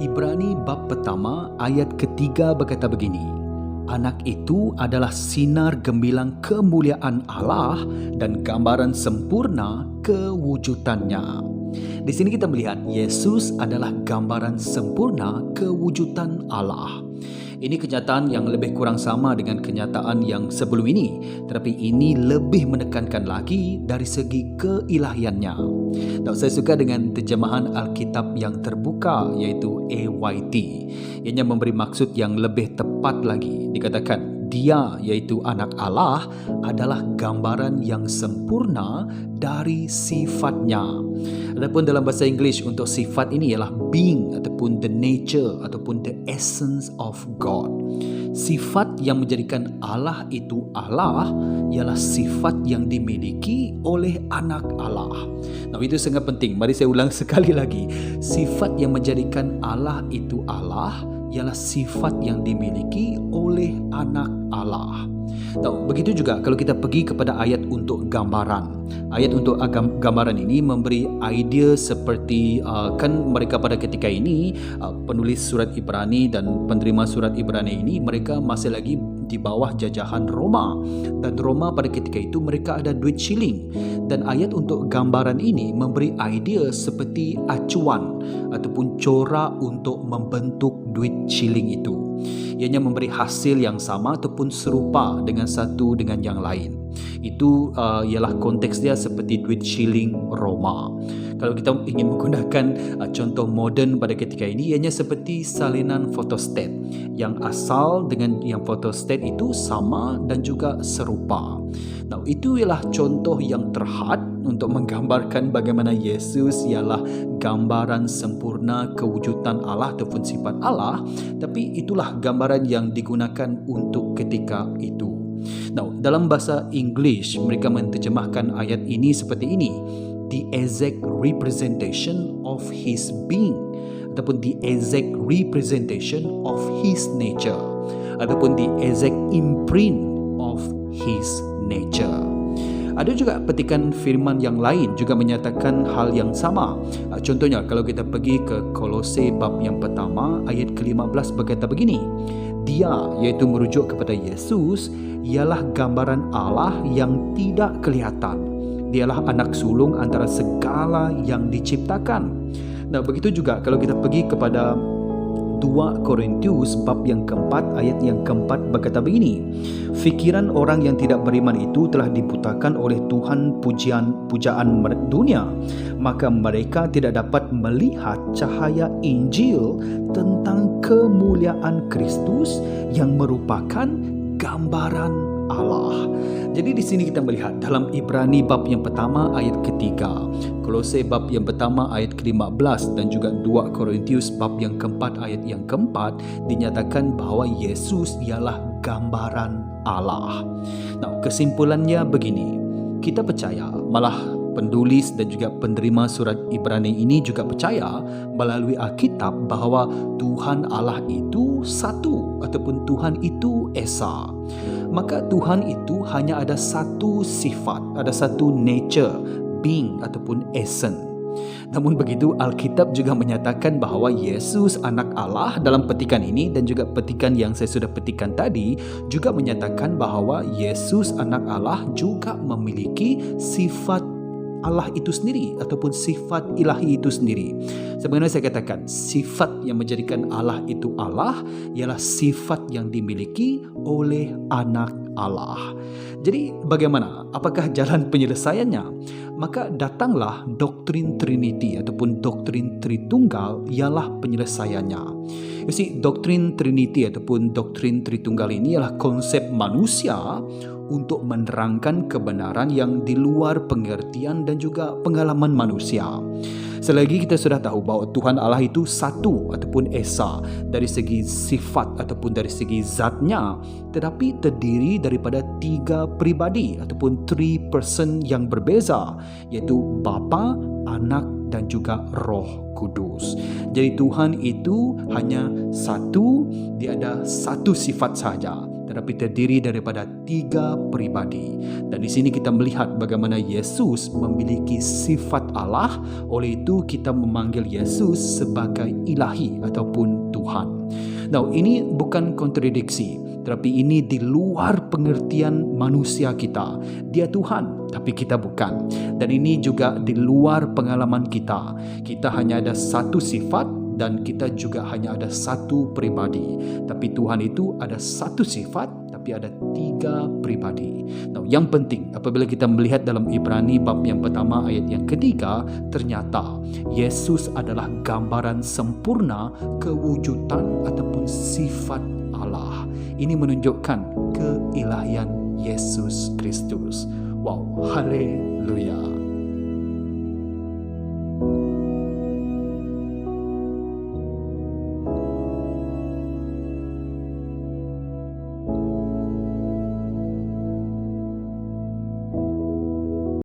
Ibrani bab pertama ayat ketiga berkata begini, anak itu adalah sinar gemilang kemuliaan Allah dan gambaran sempurna kewujudannya. Di sini kita melihat Yesus adalah gambaran sempurna kewujudan Allah. Ini kenyataan yang lebih kurang sama dengan kenyataan yang sebelum ini, tetapi ini lebih menekankan lagi dari segi keilahiannya. Dan saya suka dengan terjemahan Alkitab yang terbuka, iaitu AYT. Ianya memberi maksud yang lebih tepat lagi. Dikatakan, Dia, iaitu anak Allah, adalah gambaran yang sempurna dari sifatnya. Adapun dalam bahasa Inggeris untuk sifat ini ialah being ataupun the nature ataupun the essence of God. Sifat yang menjadikan Allah itu Allah ialah sifat yang dimiliki oleh anak Allah. Nah, itu sangat penting. Mari saya ulang sekali lagi. Sifat yang menjadikan Allah itu Allah ialah sifat yang dimiliki oleh anak Allah. Tahu, begitu juga kalau kita pergi kepada ayat untuk gambaran. Ayat untuk gambaran ini memberi idea seperti kan mereka pada ketika ini penulis surat Ibrani dan penerima surat Ibrani ini mereka masih lagi di bawah jajahan Roma, dan Roma pada ketika itu mereka ada duit shilling, dan ayat untuk gambaran ini memberi idea seperti acuan ataupun corak untuk membentuk duit shilling itu. Ianya memberi hasil yang sama ataupun serupa dengan satu dengan yang lain. Itu ialah konteks dia seperti duit shilling Roma. Kalau kita ingin menggunakan contoh moden pada ketika ini, ianya seperti salinan fotostat yang asal dengan yang fotostat itu sama dan juga serupa. Nah, itu ialah contoh yang terhad untuk menggambarkan bagaimana Yesus ialah gambaran sempurna kewujudan Allah ataupun sifat Allah, tapi itulah gambaran yang digunakan untuk ketika itu. Nah, dalam bahasa Inggeris mereka menterjemahkan ayat ini seperti ini, the exact representation of his being ataupun the exact representation of his nature ataupun the exact imprint of his nature. Ada juga petikan firman yang lain juga menyatakan hal yang sama. Contohnya kalau kita pergi ke Kolose bab yang pertama ayat ke-15 berkata begini, Dia, iaitu merujuk kepada Yesus, ialah gambaran Allah yang tidak kelihatan. Dialah anak sulung antara segala yang diciptakan. Nah, begitu juga kalau kita pergi kepada 2 Korintus bab yang keempat ayat yang keempat berkata begini, fikiran orang yang tidak beriman itu telah dibutakan oleh Tuhan pujaan dunia, maka mereka tidak dapat melihat cahaya Injil tentang kemuliaan Kristus yang merupakan gambaran Allah. Jadi di sini kita melihat dalam Ibrani bab yang pertama ayat ketiga, Kolose bab yang pertama ayat ke-15 dan juga 2 Korintus bab yang keempat ayat yang keempat dinyatakan bahawa Yesus ialah gambaran Allah. Nah, kesimpulannya begini, kita percaya, malah penulis dan juga penerima surat Ibrani ini juga percaya melalui Alkitab bahawa Tuhan Allah itu satu ataupun Tuhan itu Esa. Maka Tuhan itu hanya ada satu sifat, ada satu nature, being ataupun essence. Namun begitu Alkitab juga menyatakan bahawa Yesus anak Allah dalam petikan ini dan juga petikan yang saya sudah petikan tadi juga menyatakan bahawa Yesus anak Allah juga memiliki sifat Allah itu sendiri ataupun sifat ilahi itu sendiri. Sebenarnya saya katakan sifat yang menjadikan Allah itu Allah ialah sifat yang dimiliki oleh anak Allah. Jadi bagaimana? Apakah jalan penyelesaiannya? Maka datanglah doktrin Trinity ataupun doktrin Tritunggal ialah penyelesaiannya. You see, doktrin Trinity ataupun doktrin Tritunggal ini ialah konsep manusia untuk menerangkan kebenaran yang di luar pengertian dan juga pengalaman manusia. Selagi kita sudah tahu bahawa Tuhan Allah itu satu ataupun Esa dari segi sifat ataupun dari segi zatnya, tetapi terdiri daripada 3 pribadi ataupun 3 person yang berbeza, iaitu Bapa, Anak dan juga Roh Kudus. Jadi Tuhan itu hanya satu, dia ada satu sifat sahaja. tetapi terdiri daripada 3 pribadi. Dan di sini kita melihat bagaimana Yesus memiliki sifat Allah, oleh itu kita memanggil Yesus sebagai ilahi ataupun Tuhan. Nah, ini bukan kontradiksi, tetapi ini di luar pengertian manusia kita. Dia Tuhan, tapi kita bukan. Dan ini juga di luar pengalaman kita. Kita hanya ada satu sifat dan kita juga hanya ada satu pribadi. Tapi Tuhan itu ada satu sifat, tapi ada 3 pribadi. Nah, yang penting apabila kita melihat dalam Ibrani bab yang pertama ayat yang ketiga, ternyata Yesus adalah gambaran sempurna kewujudan ataupun sifat Allah. Ini menunjukkan keilahian Yesus Kristus. Wow, haleluya.